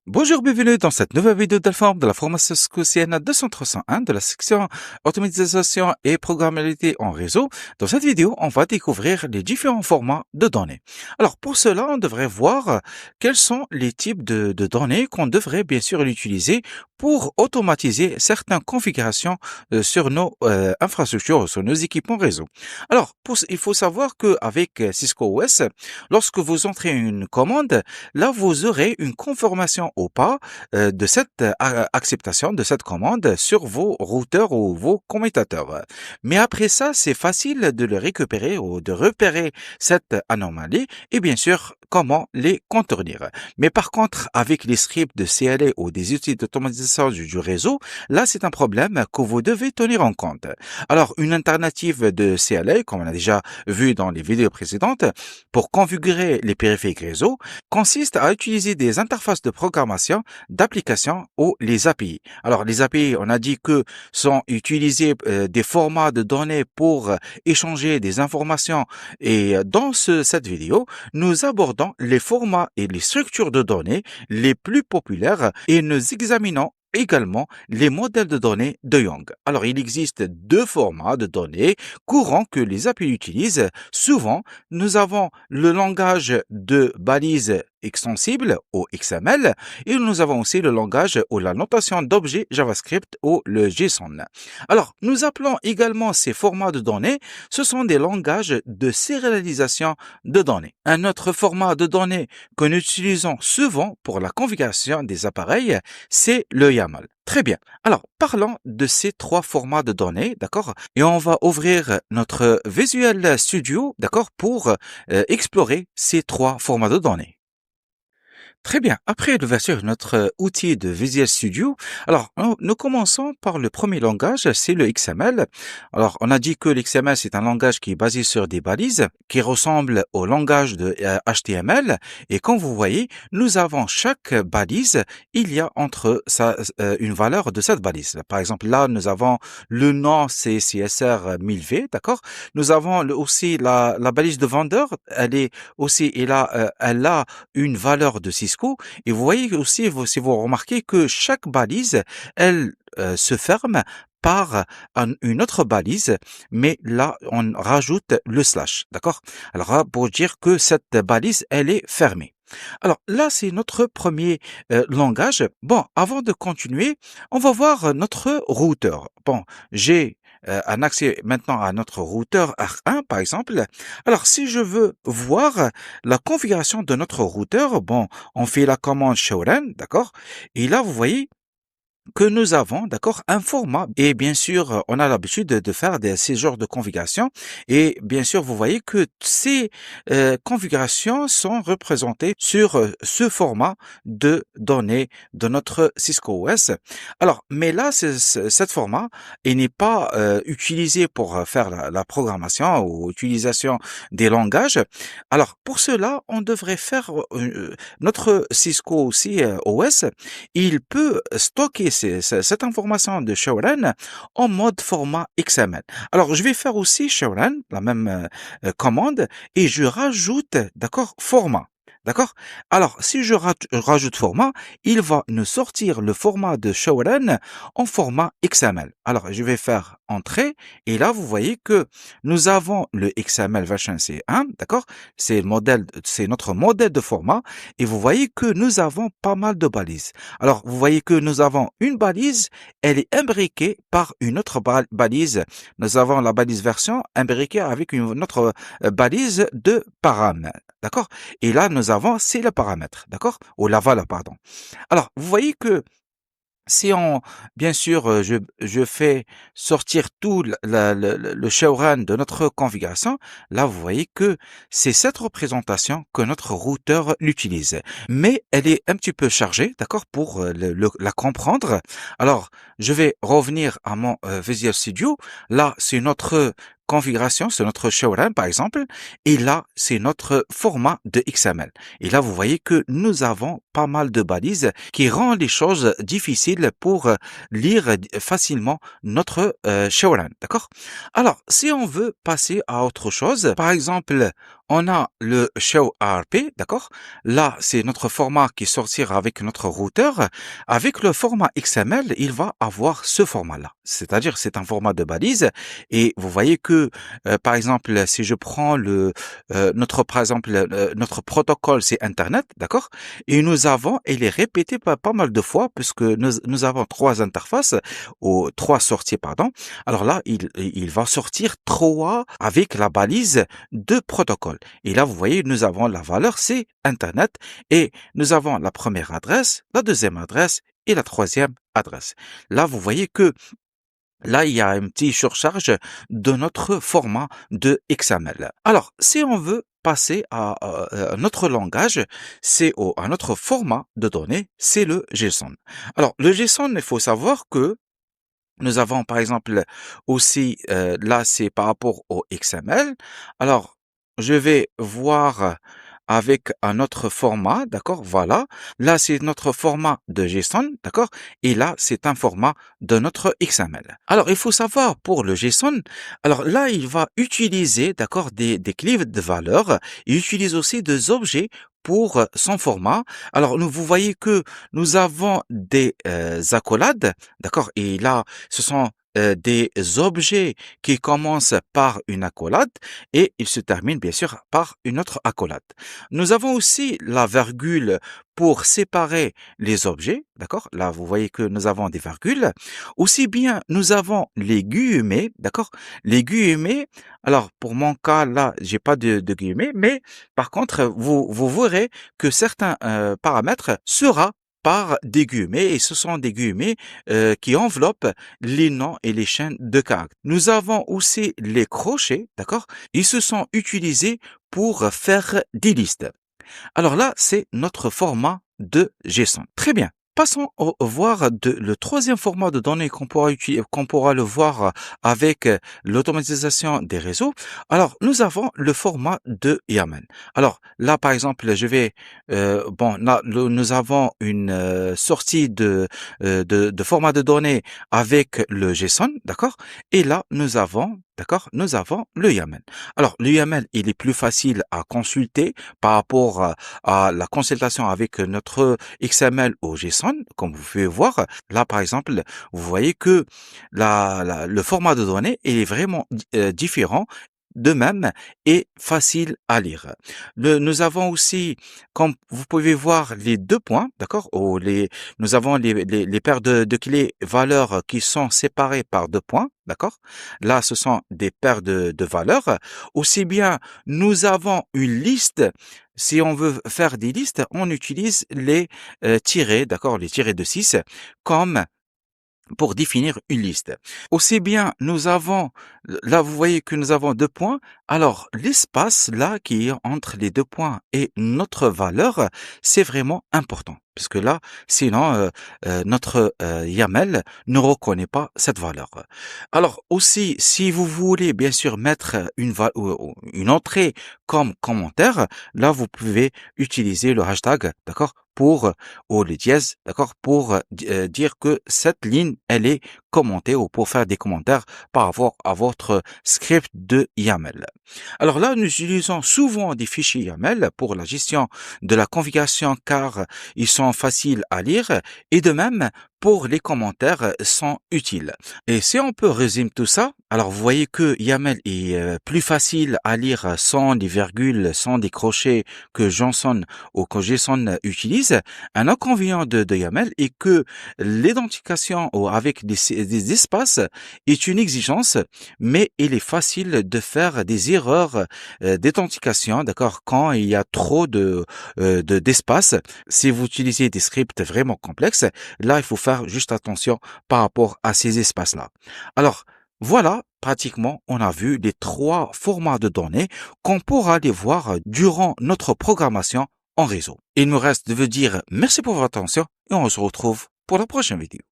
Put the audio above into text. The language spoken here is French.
Bonjour, bienvenue dans cette nouvelle vidéo d'Alform de la formation CNA 201 de la section automatisation et programmabilité en réseau. Dans cette vidéo, on va découvrir les différents formats de données. Alors, pour cela, on devrait voir quels sont les types de données qu'on devrait bien sûr utiliser pour automatiser certaines configurations sur nos infrastructures, sur nos équipements réseau. Alors, il faut savoir qu'avec Cisco OS, lorsque vous entrez une commande, là, vous aurez une confirmation ou pas de cette acceptation de cette commande sur vos routeurs ou vos commutateurs. Mais après ça, c'est facile de le récupérer ou de repérer cette anomalie et bien sûr, comment les contourner. Mais par contre, avec les scripts de CLA ou des outils d'automatisation du réseau, là, c'est un problème que vous devez tenir en compte. Alors, une alternative de CLA, comme on a déjà vu dans les vidéos précédentes, pour configurer les périphériques réseau, consiste à utiliser des interfaces de programmation d'applications ou les API. Alors, les API, on a dit que sont utilisés des formats de données pour échanger des informations et dans cette vidéo, nous abordons les formats et les structures de données les plus populaires et nous examinons également les modèles de données de Young. Alors, il existe deux formats de données courants que les API utilisent. Souvent, nous avons le langage de balises extensible ou XML et nous avons aussi le langage ou la notation d'objets JavaScript ou le JSON. Alors, nous appelons également ces formats de données, ce sont des langages de sérialisation de données. Un autre format de données que nous utilisons souvent pour la configuration des appareils, c'est le YAML. Très bien. Alors, parlons de ces trois formats de données, d'accord? Et on va ouvrir notre Visual Studio, d'accord, pour explorer ces trois formats de données. Très bien. Après l'ouverture de notre outil de Visual Studio, alors nous commençons par le premier langage, c'est le XML. Alors on a dit que l'XML c'est un langage qui est basé sur des balises, qui ressemble au langage de HTML. Et comme vous voyez, nous avons chaque balise, il y a entre ça une valeur de cette balise. Par exemple, là nous avons le nom c'est CSR 1000V, d'accord. Nous avons aussi la balise de vendeur, elle a une valeur de Cisco. Et vous voyez aussi, si vous remarquez que chaque balise, elle se ferme par une autre balise, mais là, on rajoute le slash, d'accord? Alors, pour dire que cette balise, elle est fermée. Alors là, c'est notre premier langage. Bon, avant de continuer, on va voir notre routeur. Bon, j'ai un accès maintenant à notre routeur R1, par exemple. Alors, si je veux voir la configuration de notre routeur, bon, on fait la commande showrun, d'accord? Et là, vous voyez, que nous avons, d'accord, un format. Et bien sûr, on a l'habitude de faire ces genres de configurations. Et bien sûr, vous voyez que ces configurations sont représentées sur ce format de données de notre Cisco OS. Alors, mais là, cette format, il n'est pas utilisé pour faire la programmation ou utilisation des langages. Alors, pour cela, on devrait faire notre Cisco aussi OS. Il peut stocker cette information de showrun en mode format XML. Alors, je vais faire aussi showrun, la même commande, et je rajoute, d'accord, format. D'accord? Alors, si je rajoute format, il va nous sortir le format de showrun en format XML. Alors, je vais faire entrée, et là, vous voyez que nous avons le XML version C1, d'accord? C'est notre modèle de format, et vous voyez que nous avons pas mal de balises. Alors, vous voyez que nous avons une balise, elle est imbriquée par une autre balise. Nous avons la balise version imbriquée avec une autre balise de paramètres. D'accord? Et là, nous avons, c'est le paramètre. D'accord? Ou la valeur, pardon. Alors, vous voyez que si bien sûr, je fais sortir tout le showrun de notre configuration, là, vous voyez que c'est cette représentation que notre routeur utilise. Mais elle est un petit peu chargée, d'accord, pour la comprendre. Alors, je vais revenir à mon Visual Studio. Là, c'est notre configuration, c'est notre showrun, par exemple. Et là, c'est notre format de XML. Et là, vous voyez que nous avons pas mal de balises qui rend les choses difficiles pour lire facilement notre showrun, d'accord? Alors, si on veut passer à autre chose, par exemple, on a le show ARP, d'accord? Là, c'est notre format qui sortira avec notre routeur. Avec le format XML, il va avoir ce format-là. C'est-à-dire, c'est un format de balise et vous voyez que, par exemple, si je prends par exemple, notre protocole, c'est Internet, d'accord? Et il est répété pas mal de fois puisque nous avons trois interfaces ou trois sorties, pardon. Alors là, il va sortir 3 avec la balise de protocole. Et là, vous voyez, nous avons la valeur, c'est Internet, et nous avons la première adresse, la deuxième adresse et la troisième adresse. Là, vous voyez que là, il y a un petit surcharge de notre format de XML. Alors, si on veut passer à un autre langage, un autre format de données, c'est le JSON. Alors, le JSON, il faut savoir que nous avons par exemple aussi, là c'est par rapport au XML. Alors, je vais voir avec un autre format, d'accord? Voilà. Là, c'est notre format de JSON, d'accord? Et là, c'est un format de notre XML. Alors, il faut savoir pour le JSON, alors là, il va utiliser, d'accord, des clés de valeur. Il utilise aussi des objets pour son format. Alors, vous voyez que nous avons des accolades, d'accord? Et là, ce sont des objets qui commencent par une accolade et ils se terminent bien sûr par une autre accolade. Nous avons aussi la virgule pour séparer les objets, d'accord? Là, vous voyez que nous avons des virgules. Aussi bien, nous avons les guillemets, d'accord? Les guillemets, alors pour mon cas, là, j'ai pas de guillemets, mais par contre, vous verrez que certains paramètres sera par des guillemets, et ce sont des guillemets qui enveloppent les noms et les chaînes de caractères. Nous avons aussi les crochets, d'accord? Ils se sont utilisés pour faire des listes. Alors là, c'est notre format de JSON. Très bien. Passons voir le troisième format de données qu'on pourra le voir avec l'automatisation des réseaux. Alors, nous avons le format de YAML. Alors là, par exemple, nous avons une sortie de format de données avec le JSON, d'accord? Et là, nous avons le YAML. Alors, le YAML, il est plus facile à consulter par rapport à la consultation avec notre XML au JSON, comme vous pouvez voir. Là, par exemple, vous voyez que le format de données est vraiment différent, de même et facile à lire. Nous avons aussi, comme vous pouvez voir, les deux points, d'accord? Nous avons les paires de clés valeurs qui sont séparées par deux points, d'accord? Là, ce sont des paires de valeurs. Aussi bien, nous avons une liste. Si on veut faire des listes, on utilise les tirets, d'accord? Les tirets de 6 comme pour définir une liste. Aussi bien, là vous voyez que nous avons deux points, alors l'espace là qui est entre les deux points et notre valeur, c'est vraiment important. Parce que là, sinon, notre YAML ne reconnaît pas cette valeur. Alors aussi, si vous voulez bien sûr mettre une entrée comme commentaire, là vous pouvez utiliser le hashtag, d'accord, ou le dièse, d'accord, pour dire que cette ligne, elle est commentée ou pour faire des commentaires par rapport à votre script de YAML. Alors là, nous utilisons souvent des fichiers YAML pour la gestion de la configuration car ils sont faciles à lire et de même pour les commentaires sont utiles. Et si on peut résumer tout ça, alors vous voyez que YAML est plus facile à lire sans des virgules, sans des crochets que JSON utilise. Un inconvénient de YAML est que l'identification avec des espaces est une exigence, mais il est facile de faire des erreurs d'authentification, d'accord, quand il y a trop d'espace. Si vous utilisez des scripts vraiment complexes, là, il faut faire juste attention par rapport à ces espaces-là. Alors, voilà, pratiquement, on a vu les 3 formats de données qu'on pourra les voir durant notre programmation en réseau. Il me reste de vous dire merci pour votre attention et on se retrouve pour la prochaine vidéo.